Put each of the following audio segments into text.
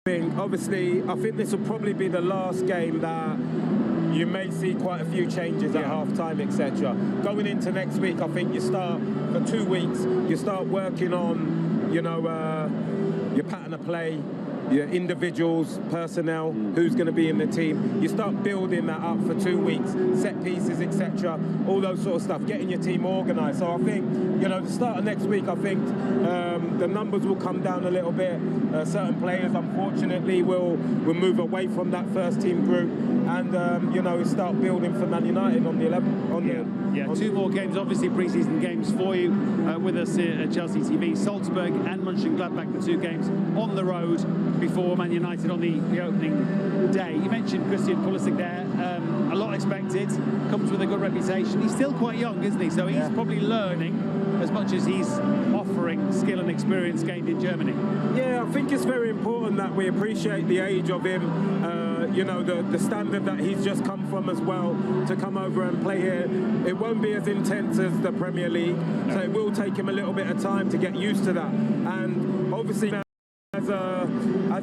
Obviously, I think this will probably be the last game that you may see quite a few changes at half-time, etc. Going into next week, I think you start, for 2 weeks, you start working on, you know, your pattern of play, your individuals, personnel, who's going to be in the team. You start building that up for 2 weeks, set pieces, etc., all those sort of stuff, getting your team organised. So I think, you know, the start of next week, I think the numbers will come down a little bit. Certain players, unfortunately, will move away from that first team group and, you know, start building for Man United on the 11th. Two more games, obviously pre-season games for you with us here at Chelsea TV. Salzburg and Mönchengladbach, the two games on the road before Man United on the opening day. You mentioned Christian Pulisic there, a lot expected, comes with a good reputation. He's still quite young, isn't he? So he's probably learning as much as he's offering skill and experience gained in Germany. Yeah, I think it's very important that we appreciate the age of him. You know, the standard that he's just come from as well, to come over and play here. It won't be as intense as the Premier League, so it will take him a little bit of time to get used to that. And obviously, as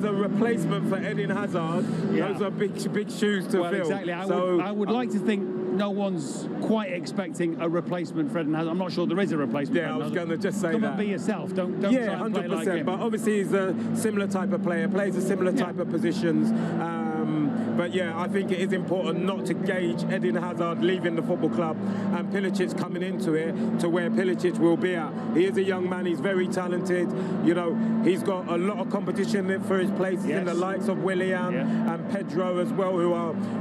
a replacement for Eden Hazard, those are big shoes to fill. Exactly. I would like to think no one's quite expecting a replacement for Eden Hazard. I'm not sure there is a replacement. Yeah, I was going to just say Come that. and be yourself. Don't try and play like him. But obviously he's a similar type of player, plays a similar type of positions. But yeah, I think it is important not to gauge Eden Hazard leaving the football club and Pulisic coming into it to where Pulisic will be at. He is a young man, he's very talented. You know, he's got a lot of competition for his places in the likes of Willian and Pedro as well,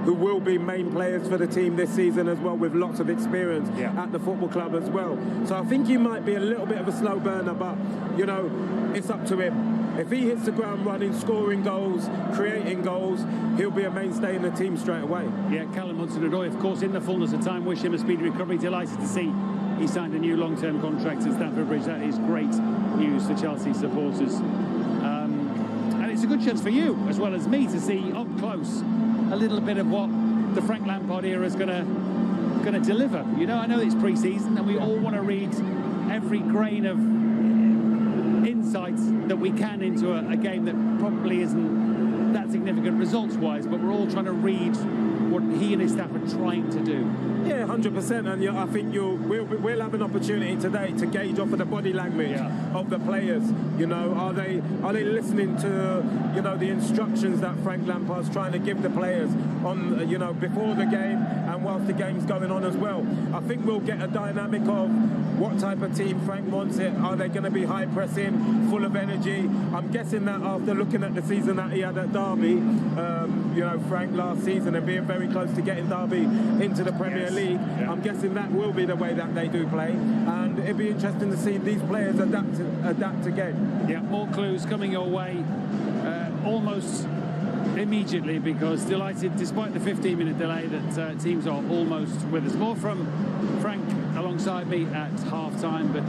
who will be main players for the team this season as well, with lots of experience at the football club as well. So I think he might be a little bit of a slow burner, but, you know, it's up to him. If he hits the ground running, scoring goals, creating goals, he'll be a mainstay in the team straight away. Yeah, Callum Hudson-Odoi, of course, in the fullness of time, wish him a speedy recovery. Delighted to see he signed a new long-term contract at Stamford Bridge. That is great news for Chelsea supporters. And it's a good chance for you, as well as me, to see up close a little bit of what the Frank Lampard era is going to deliver. You know, I know it's pre-season, and we all want to read every grain of insights that we can into a game that probably isn't that significant results-wise, but we're all trying to read what he and his staff are trying to do. Yeah, 100%, and I think we'll have an opportunity today to gauge off of the body language of the players. You know, are they listening to, you know, the instructions that Frank Lampard's trying to give the players on, you know, before the game and whilst the game's going on as well. I think we'll get a dynamic of what type of team Frank wants it. Are they going to be high pressing, full of energy? I'm guessing that after looking at the season that he had at Derby, you know, Frank last season, and being very close to getting Derby into the Premier League, I'm guessing that will be the way that they do play, and it'd be interesting to see these players adapt again. Yeah, more clues coming your way almost immediately, because delighted, despite the 15-minute delay, that teams are almost with us. More from Frank alongside me at half-time, but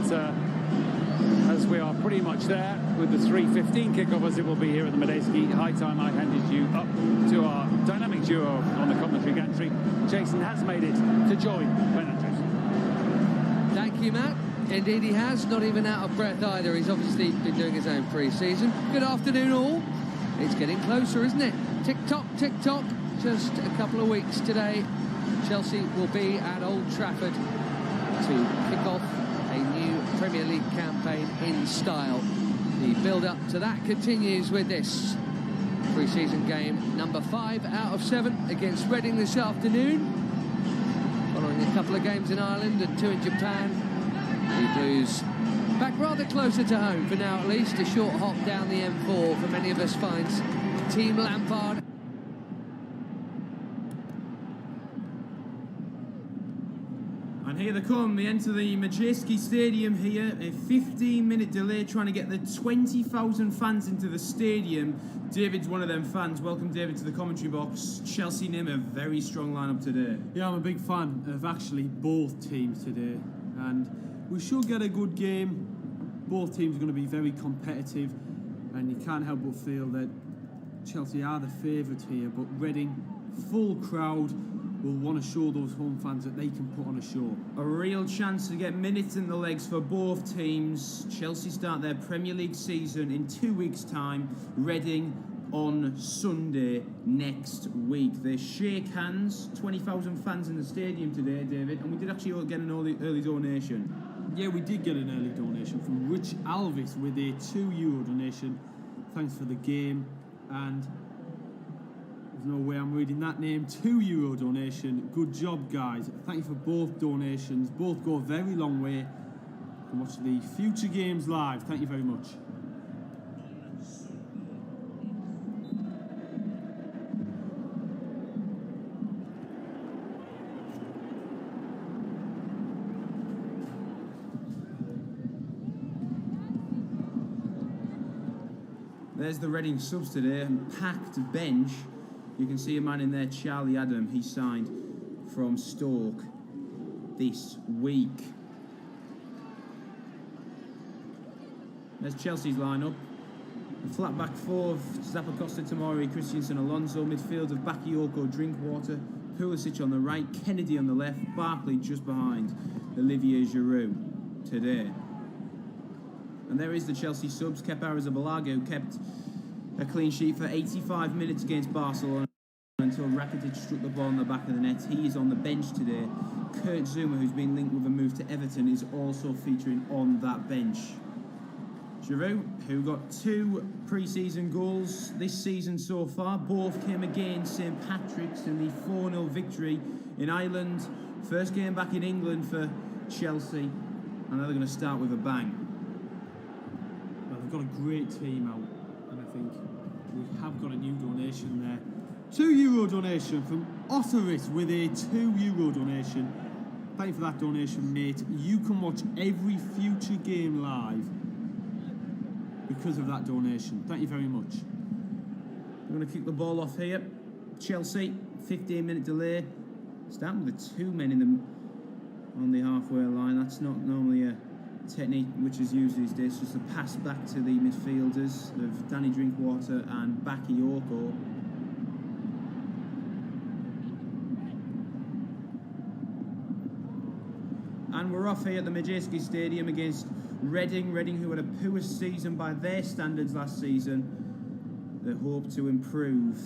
as we are pretty much there with the 3:15 kickoff, as it will be here at the Medeski, high time I handed you up to our dynamic duo on the commentary gantry. Jason has made it to join Ben Andrews. Thank you, Matt. Indeed he has, not even out of breath either. He's obviously been doing his own pre-season. Good afternoon all. It's getting closer, isn't it? Tick-tock, tick-tock. Just a couple of weeks today, Chelsea will be at Old Trafford to kick off a new Premier League campaign in style. The build-up to that continues with this pre-season game, number 5 out of 7 against Reading this afternoon. Following a couple of games in Ireland and 2 in Japan, the Blues back rather closer to home for now, at least. A short hop down the M4 for many of us finds Team Lampard. And here they come, they enter the Medeski Stadium here, a 15-minute delay trying to get the 20,000 fans into the stadium. David's one of them fans. Welcome, David, to the commentary box. Chelsea name a very strong lineup today. Yeah, I'm a big fan of actually both teams today, and we should get a good game. Both teams are going to be very competitive, and you can't help but feel that Chelsea are the favourites here, but Reading, full crowd, will want to show those home fans that they can put on a show. A real chance to get minutes in the legs for both teams. Chelsea start their Premier League season in 2 weeks' time. Reading on Sunday next week. They shake hands, 20,000 fans in the stadium today, David, and we did actually get an early donation. Yeah, we did get an early donation from Rich Alvis with a €2 donation. Thanks for the game, and there's no way I'm reading that name. €2 donation. Good job, guys. Thank you for both donations. Both go a very long way. And watch the future games live. Thank you very much. There's the Reading subs today, and packed bench. You can see a man in there, Charlie Adam. He signed from Stoke this week. There's Chelsea's lineup. The flat back four of Zappacosta, Tomori, Christensen, Alonso. Midfield of Bakayoko, Drinkwater, Pulisic on the right, Kennedy on the left, Barkley just behind Olivier Giroud today. And there is the Chelsea subs. Kepa Arrizabalaga, who kept a clean sheet for 85 minutes against Barcelona until Rakitic struck the ball in the back of the net. He is on the bench today. Kurt Zouma, who's been linked with a move to Everton, is also featuring on that bench. Giroud, who got 2 pre-season goals this season so far, both came against St Patrick's in the 4-0 victory in Ireland. First game back in England for Chelsea, and now they're going to start with a bang. Well, they've got a great team out, and I think we have got a new donation there. €2 donation from Otteris with a €2 donation. Thank you for that donation, mate. You can watch every future game live because of that donation. Thank you very much. We're going to kick the ball off here. Chelsea, 15-minute delay. Starting with the 2 men on the halfway line. That's not normally a technique which is used these days. Just a pass back to the midfielders of Danny Drinkwater and Bakayoko. And we're off here at the Majeski Stadium against Reading. Reading, who had a poor season by their standards last season. They hope to improve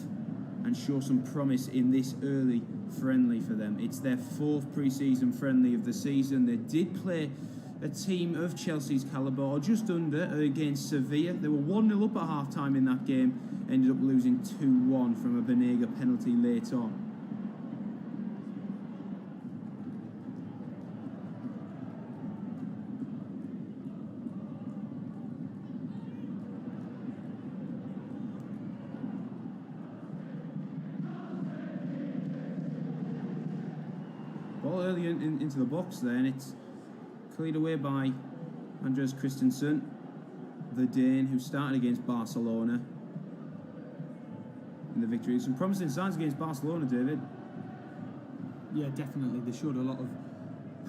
and show some promise in this early friendly for them. It's their 4th pre-season friendly of the season. They did play a team of Chelsea's calibre, or just under, against Sevilla. They were 1-0 up at half-time in that game, ended up losing 2-1 from a Banega penalty late on. Ball early into the box there, and it's cleared away by Andreas Christensen, the Dane, who started against Barcelona in the victory. Some promising signs against Barcelona, David. Yeah, definitely. They showed a lot of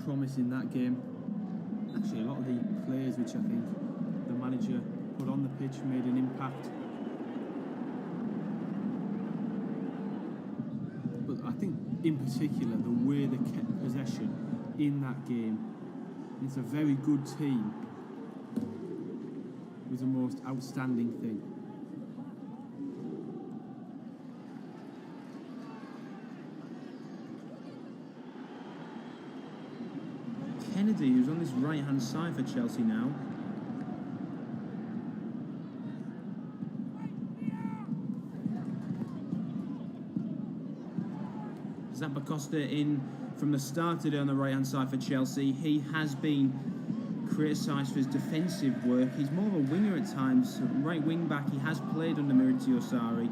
promise in that game. Actually, a lot of the players which I think the manager put on the pitch made an impact. But I think, in particular, the way they kept possession in that game, it's a very good team, was the most outstanding thing. Kennedy, who's on this right-hand side for Chelsea now. Zappacosta in from the start today on the right-hand side for Chelsea. He has been criticised for his defensive work. He's more of a winger at times, right wing back. He has played under Maurizio Sarri,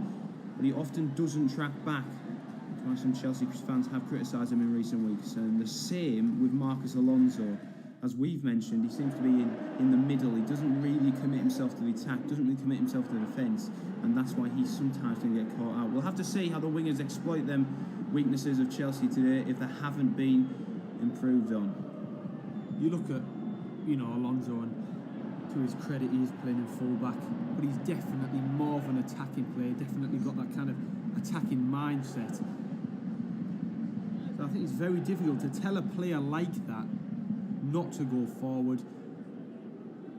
but he often doesn't track back. That's why some Chelsea fans have criticised him in recent weeks. And the same with Marcus Alonso. As we've mentioned, he seems to be in the middle. He doesn't really commit himself to the attack, doesn't really commit himself to the defence, and that's why he's sometimes going to get caught out. We'll have to see how the wingers exploit them weaknesses of Chelsea today if they haven't been improved on. You look at, Alonso, and to his credit, he's playing in full-back, but he's definitely more of an attacking player, definitely got that kind of attacking mindset. So I think it's very difficult to tell a player like that not to go forward.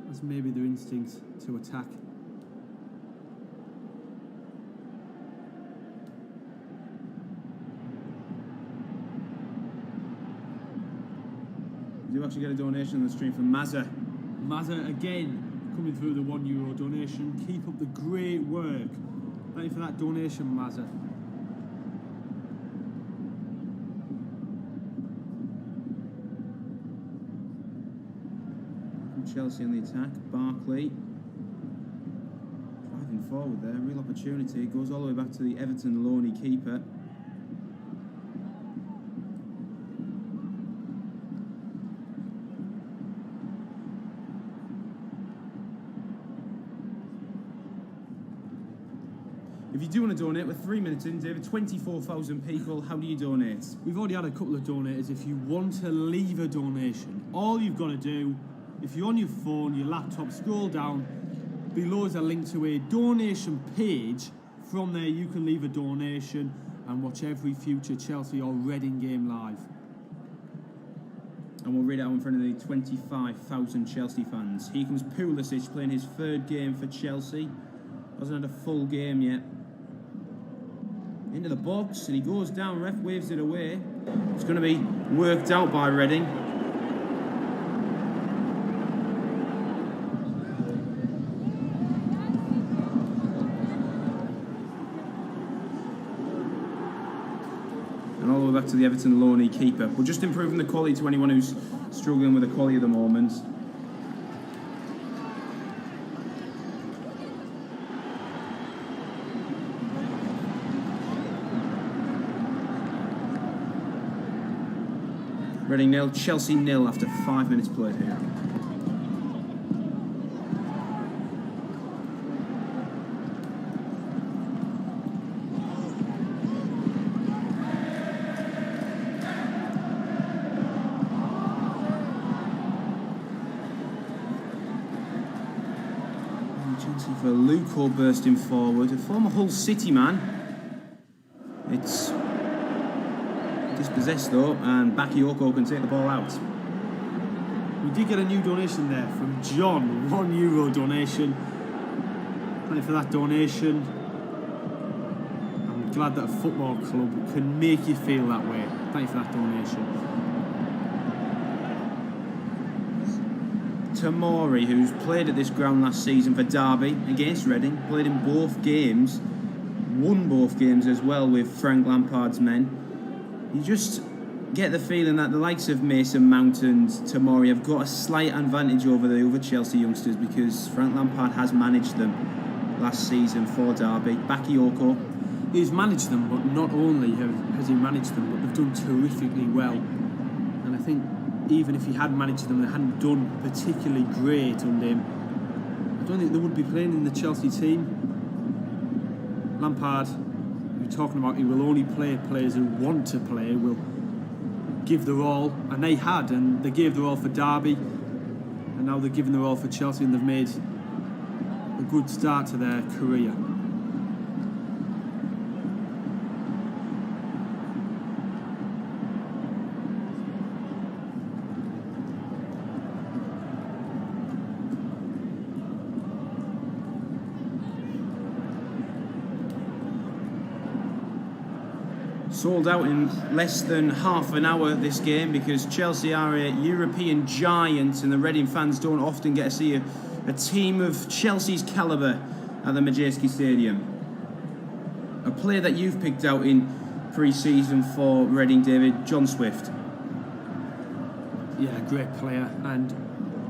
That's maybe their instinct to attack. We do actually get a donation on the stream from Mazza. Mazza again coming through the €1 donation. Keep up the great work. Thank you for that donation, Mazza. Chelsea on the attack. Barkley driving forward there. Real opportunity. Goes all the way back to the Everton Loney keeper. If you do want to donate, we're 3 minutes in, David. 24,000 people. How do you donate? We've already had a couple of donators. If you want to leave a donation, all you've got to do, if you're on your phone, your laptop, scroll down. Below is a link to a donation page. From there, you can leave a donation and watch every future Chelsea or Reading game live. And we'll read it out in front of the 25,000 Chelsea fans. Here comes Pulisic playing his third game for Chelsea. Hasn't had a full game yet. Into the box, and he goes down. Ref waves it away. It's going to be worked out by Reading. And all the way back to the Everton Loney keeper. We're just improving the quality to anyone who's struggling with the quality at the moment. Reading 0, Chelsea 0 after 5 minutes played here. Chelsea for Luko bursting forward, a former Hull City man. It's dispossessed though, and Bakayoko can take the ball out. We did get a new donation there from John, €1 donation. Thank you for that donation. I'm glad that a football club can make you feel that way. Thank you for that donation. Tamori, who's played at this ground last season for Derby against Reading, played in both games, won both games as well with Frank Lampard's men. You just get the feeling that the likes of Mason Mount and Tamori have got a slight advantage over the other Chelsea youngsters because Frank Lampard has managed them last season for Derby. Bakayoko. He's managed them, but not only has he managed them, but they've done terrifically well. And I think even if he had managed them, they hadn't done particularly great under him. I don't think they would be playing in the Chelsea team. Lampard, we're talking about, he will only play players who want to play, will give their all, and they had, and they gave their all for Derby, and now they're giving their all for Chelsea, and they've made a good start to their career. Sold out in less than half an hour this game because Chelsea are a European giant and the Reading fans don't often get to see a team of Chelsea's calibre at the Majeski Stadium. A player that you've picked out in pre-season for Reading, David, John Swift. Yeah, great player and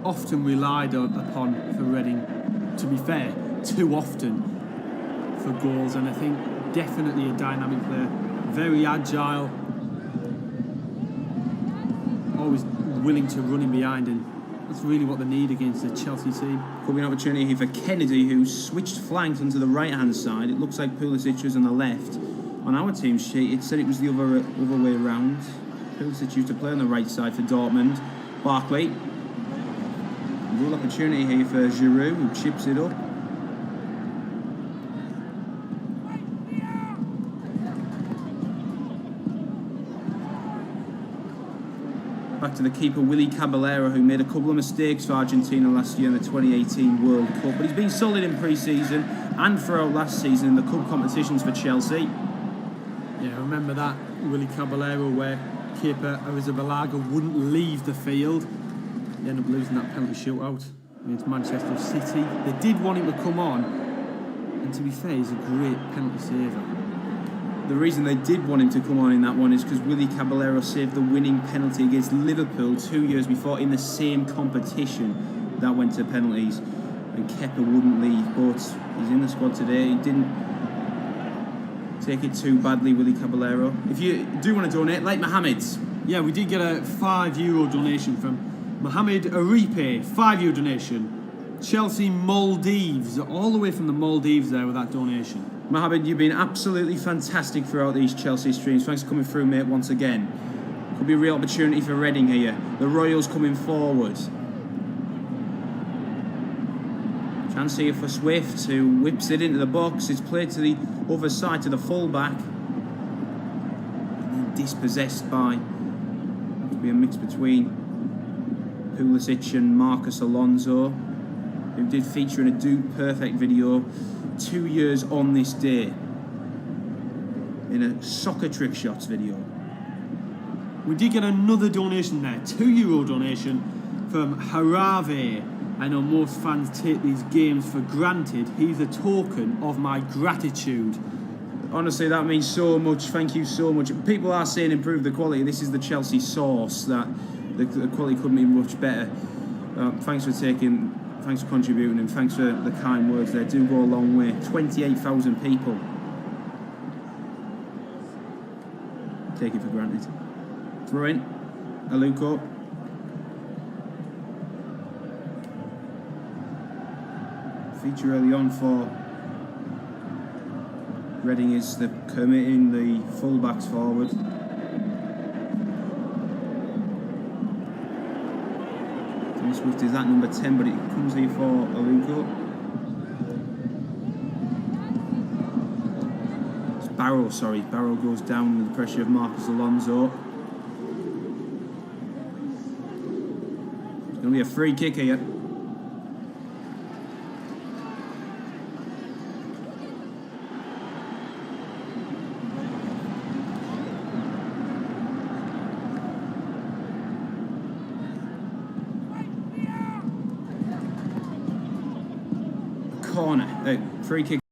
often relied upon for Reading, to be fair, too often for goals, and I think definitely a dynamic player. Very agile, always willing to run in behind, and that's really what they need against the Chelsea team. Could be an opportunity here for Kennedy, who switched flanks onto the right-hand side. It looks like Pulisic was on the left. On our team sheet, it said it was the other way around. Pulisic used to play on the right side for Dortmund. Barkley. Real opportunity here for Giroud, who chips it up. Back to the keeper, Willy Caballero, who made a couple of mistakes for Argentina last year in the 2018 World Cup. But he's been solid in pre-season and throughout last season in the cup competitions for Chelsea. Yeah, remember that, Willy Caballero, where goalkeeper Arrizabalaga wouldn't leave the field. They ended up losing that penalty shootout against Manchester City. They did want him to come on, and to be fair, he's a great penalty saver. The reason they did want him to come on in that one is because Willy Caballero saved the winning penalty against Liverpool 2 years before in the same competition. That went to penalties, and Kepa wouldn't leave, but he's in the squad today. He didn't take it too badly, Willy Caballero. If you do want to donate, like Mohamed's. Yeah, we did get a €5 donation from Mohamed Aripe, €5 donation. Chelsea Maldives, all the way from the Maldives there with that donation. Mohamed, you've been absolutely fantastic throughout these Chelsea streams. Thanks for coming through, mate, once again. Could be a real opportunity for Reading here. The Royals coming forward. Chance here for Swift, who whips it into the box. It's played to the other side, to the full-back. And then dispossessed by... Could be a mix between Pulisic and Marcus Alonso, who did feature in a Dude Perfect video 2 years on this day in a soccer trick shots video. We did get another donation there, €2 donation from Harave. I know most fans take these games for granted. He's a token of my gratitude. Honestly, that means so much. Thank you so much. People are saying improve the quality. This is the Chelsea sauce. That the quality couldn't be much better. Thanks for contributing, and thanks for the kind words there. Do go a long way. 28,000 people. Take it for granted. Throw in. Aluko. Feature early on for Reading is the committing the full-backs forward. Swift is at number 10, but it comes here for Aluko. It's Barrow, sorry. Barrow goes down with the pressure of Marcus Alonso. It's going to be a free kick here. Corner, free kick.